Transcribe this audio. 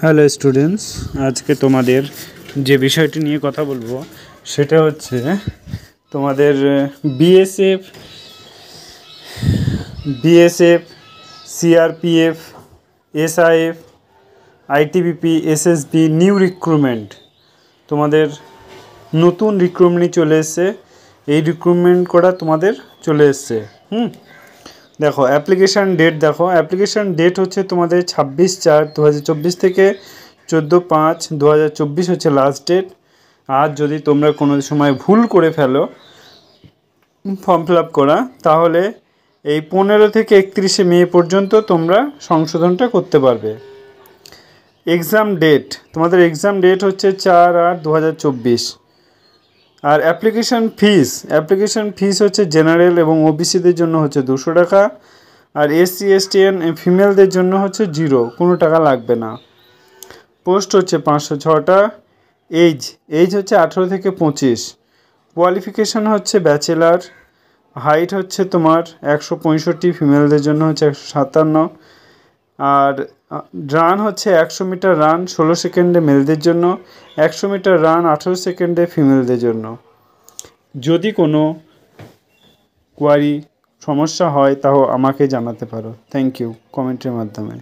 Hello students, আজকে তোমাদের যে বিষয়টি নিয়ে কথা বলবো সেটা হচ্ছে তোমাদের BSF, CRPF, SIF, ITBP, SSB new recruitment. তোমাদের নতুন রিক্রুটমেন্ট চলে এসছে। এই রিক্রুটমেন্ট করা তোমাদের চলে এসছে। দেখো অ্যাপ্লিকেশান ডেট, অ্যাপ্লিকেশান ডেট হচ্ছে তোমাদের 26/4/2024 থেকে 14/5/2024 হচ্ছে লাস্ট ডেট। আর যদি তোমরা কোনো সময় ভুল করে ফেলো ফর্ম ফিল আপ করা, তাহলে এই 15 থেকে 31 মে পর্যন্ত তোমরা সংশোধনটা করতে পারবে। এক্সাম ডেট, তোমাদের এক্সাম ডেট হচ্ছে 4/8/2024। আর অ্যাপ্লিকেশান ফিস হচ্ছে জেনারেল এবং ওবিসিদের জন্য হচ্ছে 200 টাকা, আর এসসি এসটি ফিমেলদের জন্য হচ্ছে 0, কোনো টাকা লাগবে না। পোস্ট হচ্ছে 506টা। এজ হচ্ছে 18 থেকে 25। কোয়ালিফিকেশান হচ্ছে ব্যাচেলার। হাইট হচ্ছে তোমার 165, ফিমেলদের জন্য হচ্ছে 157। আর রান হচ্ছে 100 মিটার রান 16 সেকেন্ডে মেলদের জন্য, 100 মিটার রান 18 সেকেন্ডে ফিমেলদের জন্য। যদি কোনো কোয়ারি সমস্যা হয় তাও আমাকে জানাতে পারো। থ্যাংক ইউ, কমেন্টের মাধ্যমে।